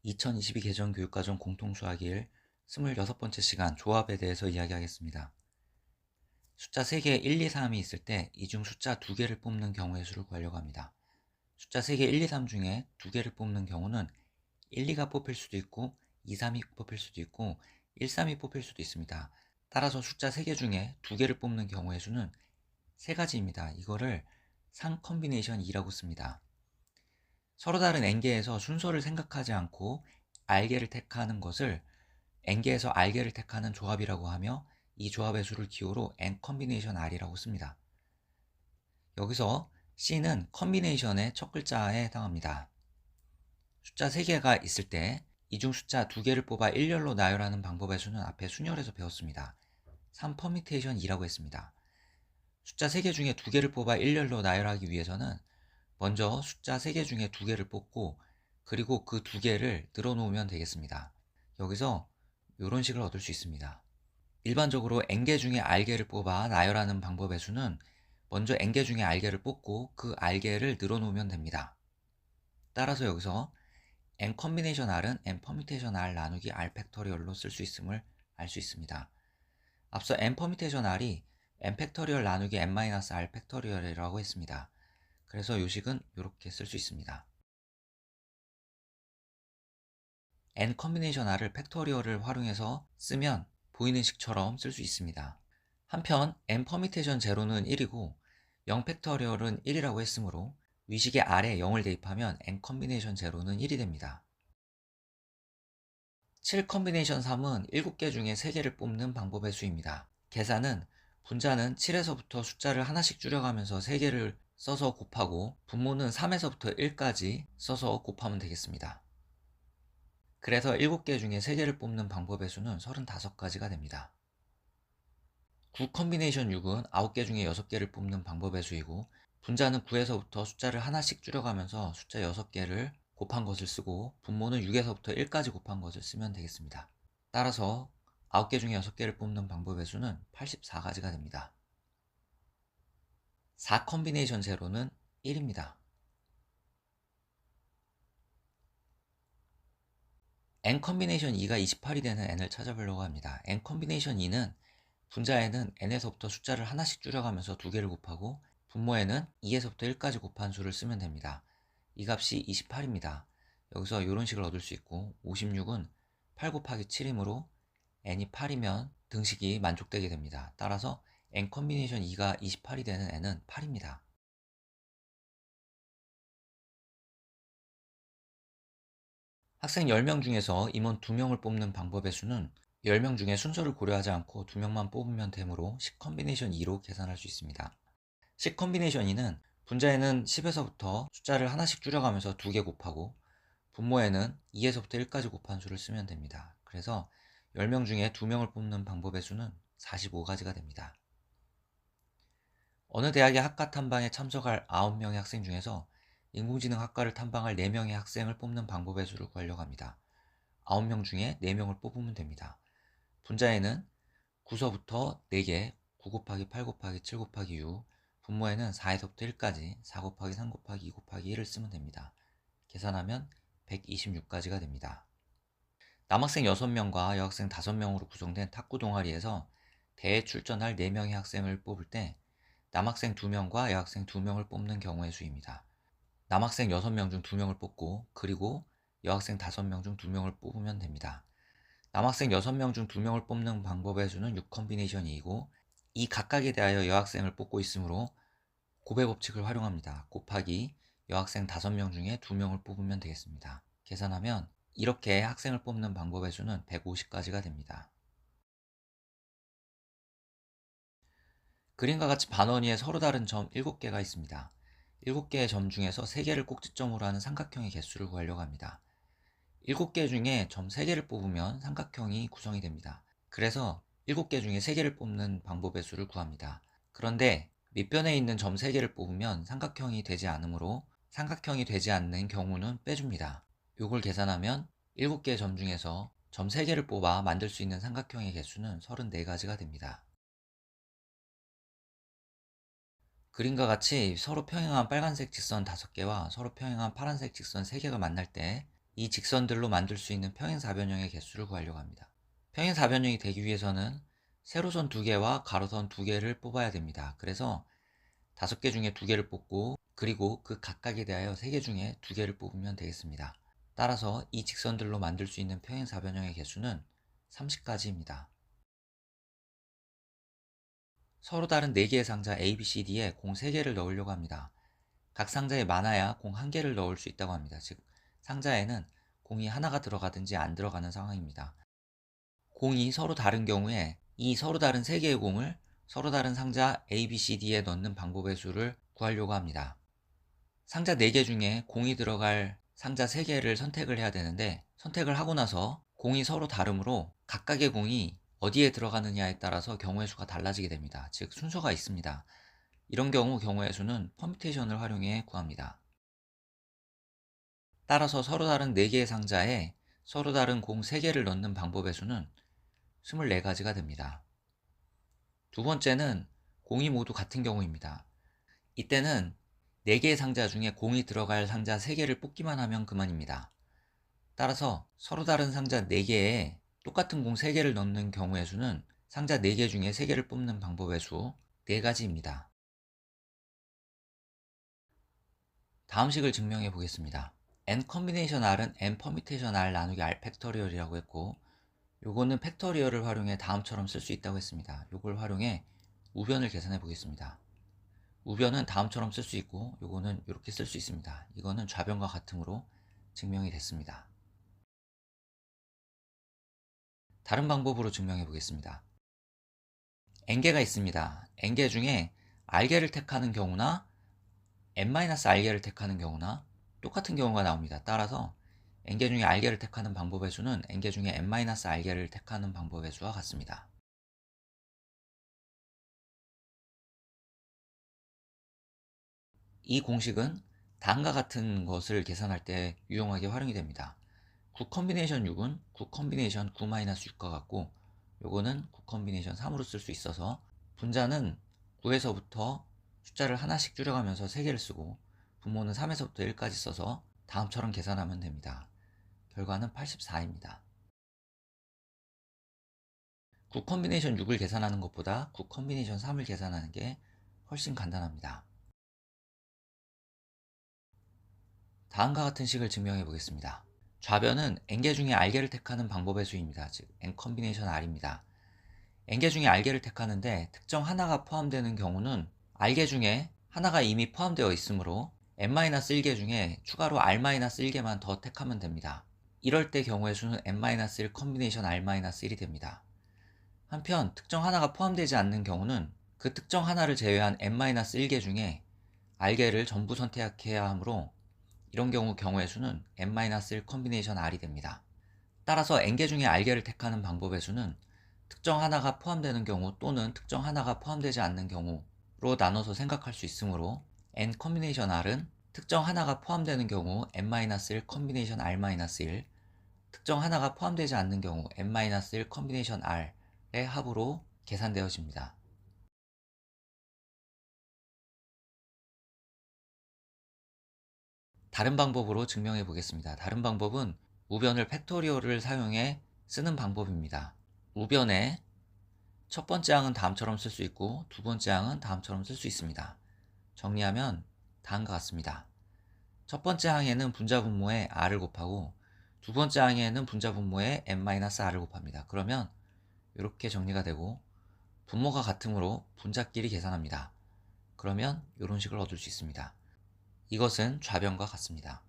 2022 개정 교육과정 공통수학 1 26번째 시간 조합에 대해서 이야기하겠습니다. 숫자 3개 1, 2, 3이 있을 때 이 중 숫자 2개를 뽑는 경우의 수를 구하려고 합니다. 숫자 3개 1, 2, 3 중에 2개를 뽑는 경우는 1, 2가 뽑힐 수도 있고 2, 3이 뽑힐 수도 있고 1, 3이 뽑힐 수도 있습니다. 따라서 숫자 3개 중에 2개를 뽑는 경우의 수는 3가지입니다. 이거를 상 컨비네이션 2라고 씁니다. 서로 다른 n개에서 순서를 생각하지 않고 r개를 택하는 것을 n개에서 r개를 택하는 조합이라고 하며 이 조합의 수를 기호로 n 컨비네이션 r이라고 씁니다. 여기서 c는 컨비네이션의 첫 글자에 해당합니다. 숫자 3개가 있을 때 이 중 숫자 2개를 뽑아 일렬로 나열하는 방법의 수는 앞에 순열에서 배웠습니다. 3 퍼미테이션 2라고 했습니다. 숫자 3개 중에 2개를 뽑아 일렬로 나열하기 위해서는 먼저 숫자 3개 중에 2개를 뽑고 그리고 그 2개를 늘어놓으면 되겠습니다. 여기서 이런 식을 얻을 수 있습니다. 일반적으로 n개 중에 r개를 뽑아 나열하는 방법의 수는 먼저 n개 중에 r개를 뽑고 그 r개를 늘어놓으면 됩니다. 따라서 여기서 n 컨비네이션 r은 n 퍼뮤테이션 r 나누기 r 팩토리얼로 쓸 수 있음을 알 수 있습니다. 앞서 n 퍼뮤테이션 r이 n 팩토리얼 나누기 n-r 팩토리얼이라고 했습니다. 그래서 이 식은 이렇게 쓸 수 있습니다. n 컨비네이션 r을 팩토리얼을 활용해서 쓰면 보이는 식처럼 쓸 수 있습니다. 한편 n 퍼미테이션 제로는 1이고 0 팩토리얼은 1이라고 했으므로 위식의 r에 0을 대입하면 n 컨비네이션 제로는 1이 됩니다. 7 컨비네이션 3은 7개 중에 3개를 뽑는 방법의 수입니다. 계산은 분자는 7에서부터 숫자를 하나씩 줄여가면서 3개를 써서 곱하고 분모는 3에서부터 1까지 써서 곱하면 되겠습니다. 그래서 7개 중에 3개를 뽑는 방법의 수는 35가지가 됩니다. 9 컨비네이션 6은 9개 중에 6개를 뽑는 방법의 수이고 분자는 9에서부터 숫자를 하나씩 줄여가면서 숫자 6개를 곱한 것을 쓰고 분모는 6에서부터 1까지 곱한 것을 쓰면 되겠습니다. 따라서 9개 중에 6개를 뽑는 방법의 수는 84가지가 됩니다. 4 컨비네이션 제로는 1입니다. n 컨비네이션 2가 28이 되는 n을 찾아보려고 합니다. n 컨비네이션 2는 분자에는 n에서부터 숫자를 하나씩 줄여가면서 2개를 곱하고 분모에는 2에서부터 1까지 곱한 수를 쓰면 됩니다. 이 값이 28입니다. 여기서 이런 식을 얻을 수 있고 56은 8 곱하기 7이므로 n이 8이면 등식이 만족되게 됩니다. 따라서 n 컨비네이션 2가 28이 되는 n은 8입니다. 학생 10명 중에서 임원 2명을 뽑는 방법의 수는 10명 중에 순서를 고려하지 않고 2명만 뽑으면 되므로 10 컨비네이션 2로 계산할 수 있습니다. 10 컨비네이션 2는 분자에는 10에서부터 숫자를 하나씩 줄여가면서 2개 곱하고 분모에는 2에서부터 1까지 곱한 수를 쓰면 됩니다. 그래서 10명 중에 2명을 뽑는 방법의 수는 45가지가 됩니다. 어느 대학의 학과 탐방에 참석할 9명의 학생 중에서 인공지능학과를 탐방할 4명의 학생을 뽑는 방법의 수를 구하려고 합니다. 9명 중에 4명을 뽑으면 됩니다. 분자에는 9서부터 4개, 9 곱하기 8 곱하기 7 곱하기 6, 분모에는 4에서부터 1까지 4 곱하기 3 곱하기 2 곱하기 1을 쓰면 됩니다. 계산하면 126가지가 됩니다. 남학생 6명과 여학생 5명으로 구성된 탁구 동아리에서 대회 출전할 4명의 학생을 뽑을 때 남학생 2명과 여학생 2명을 뽑는 경우의 수입니다. 남학생 6명 중 2명을 뽑고 그리고 여학생 5명 중 2명을 뽑으면 됩니다. 남학생 6명 중 2명을 뽑는 방법의 수는 6 컨비네이션이고 이 각각에 대하여 여학생을 뽑고 있으므로 곱의 법칙을 활용합니다. 곱하기 여학생 5명 중에 2명을 뽑으면 되겠습니다. 계산하면 이렇게 학생을 뽑는 방법의 수는 150가지가 됩니다. 그림과 같이 반원 위에 서로 다른 점 7개가 있습니다. 7개의 점 중에서 3개를 꼭지점으로 하는 삼각형의 개수를 구하려고 합니다. 7개 중에 점 3개를 뽑으면 삼각형이 구성이 됩니다. 그래서 7개 중에 3개를 뽑는 방법의 수를 구합니다. 그런데 밑변에 있는 점 3개를 뽑으면 삼각형이 되지 않으므로 삼각형이 되지 않는 경우는 빼줍니다. 이걸 계산하면 7개의 점 중에서 점 3개를 뽑아 만들 수 있는 삼각형의 개수는 34가지가 됩니다. 그림과 같이 서로 평행한 빨간색 직선 5개와 서로 평행한 파란색 직선 3개가 만날 때 이 직선들로 만들 수 있는 평행사변형의 개수를 구하려고 합니다. 평행사변형이 되기 위해서는 세로선 2개와 가로선 2개를 뽑아야 됩니다. 그래서 5개 중에 2개를 뽑고 그리고 그 각각에 대하여 3개 중에 2개를 뽑으면 되겠습니다. 따라서 이 직선들로 만들 수 있는 평행사변형의 개수는 30가지입니다. 서로 다른 4개의 상자 A, B, C, D에 공 3개를 넣으려고 합니다. 각 상자에 많아야 공 1개를 넣을 수 있다고 합니다. 즉, 상자에는 공이 하나가 들어가든지 안 들어가는 상황입니다. 공이 서로 다른 경우에 이 서로 다른 3개의 공을 서로 다른 상자 A, B, C, D에 넣는 방법의 수를 구하려고 합니다. 상자 4개 중에 공이 들어갈 상자 3개를 선택을 해야 되는데 선택을 하고 나서 공이 서로 다르므로 각각의 공이 어디에 들어가느냐에 따라서 경우의 수가 달라지게 됩니다. 즉 순서가 있습니다. 이런 경우 경우의 수는 퍼뮤테이션을 활용해 구합니다. 따라서 서로 다른 4개의 상자에 서로 다른 공 3개를 넣는 방법의 수는 24가지가 됩니다. 두 번째는 공이 모두 같은 경우입니다. 이때는 4개의 상자 중에 공이 들어갈 상자 3개를 뽑기만 하면 그만입니다. 따라서 서로 다른 상자 4개에 똑같은 공 3개를 넣는 경우의 수는 상자 4개 중에 3개를 뽑는 방법의 수 4가지입니다. 다음 식을 증명해 보겠습니다. n 컨비네이션 r은 n 퍼뮤테이션 r 나누기 r 팩토리얼이라고 했고 요거는 팩토리얼을 활용해 다음처럼 쓸 수 있다고 했습니다. 요걸 활용해 우변을 계산해 보겠습니다. 우변은 다음처럼 쓸 수 있고 요거는 이렇게 쓸 수 있습니다. 이거는 좌변과 같음으로 증명이 됐습니다. 다른 방법으로 증명해 보겠습니다. n개가 있습니다. n개 중에 r개를 택하는 경우나 n-r개를 택하는 경우나 똑같은 경우가 나옵니다. 따라서 n개 중에 r개를 택하는 방법의 수는 n개 중에 n-r개를 택하는 방법의 수와 같습니다. 이 공식은 다음과 같은 것을 계산할 때 유용하게 활용이 됩니다. 9 컨비네이션 6은 9 컨비네이션 9-6과 같고 요거는 9 컨비네이션 3으로 쓸 수 있어서 분자는 9에서부터 숫자를 하나씩 줄여가면서 3개를 쓰고 분모는 3에서부터 1까지 써서 다음처럼 계산하면 됩니다. 결과는 84입니다. 9 컨비네이션 6을 계산하는 것보다 9 컨비네이션 3을 계산하는 게 훨씬 간단합니다. 다음과 같은 식을 증명해 보겠습니다. 좌변은 n개 중에 r개를 택하는 방법의 수입니다. 즉 n 컨비네이션 r입니다. n개 중에 r개를 택하는데 특정 하나가 포함되는 경우는 r개 중에 하나가 이미 포함되어 있으므로 n-1개 중에 추가로 r-1개만 더 택하면 됩니다. 이럴 때 경우의 수는 n-1 컨비네이션 r-1이 됩니다. 한편 특정 하나가 포함되지 않는 경우는 그 특정 하나를 제외한 n-1개 중에 r개를 전부 선택해야 하므로 이런 경우 경우의 수는 n-1 컨비네이션 r이 됩니다. 따라서 n개 중에 r개를 택하는 방법의 수는 특정 하나가 포함되는 경우 또는 특정 하나가 포함되지 않는 경우로 나눠서 생각할 수 있으므로 n 컨비네이션 r은 특정 하나가 포함되는 경우 n-1 컨비네이션 r-1, 특정 하나가 포함되지 않는 경우 n-1 컨비네이션 r의 합으로 계산되어집니다. 다른 방법으로 증명해 보겠습니다. 다른 방법은 우변을 팩토리얼을 사용해 쓰는 방법입니다. 우변에 첫 번째 항은 다음처럼 쓸 수 있고 두 번째 항은 다음처럼 쓸 수 있습니다. 정리하면 다음과 같습니다. 첫 번째 항에는 분자 분모에 r을 곱하고 두 번째 항에는 분자 분모에 n-r을 곱합니다. 그러면 이렇게 정리가 되고 분모가 같으므로 분자끼리 계산합니다. 그러면 이런 식을 얻을 수 있습니다. 이것은 좌변과 같습니다.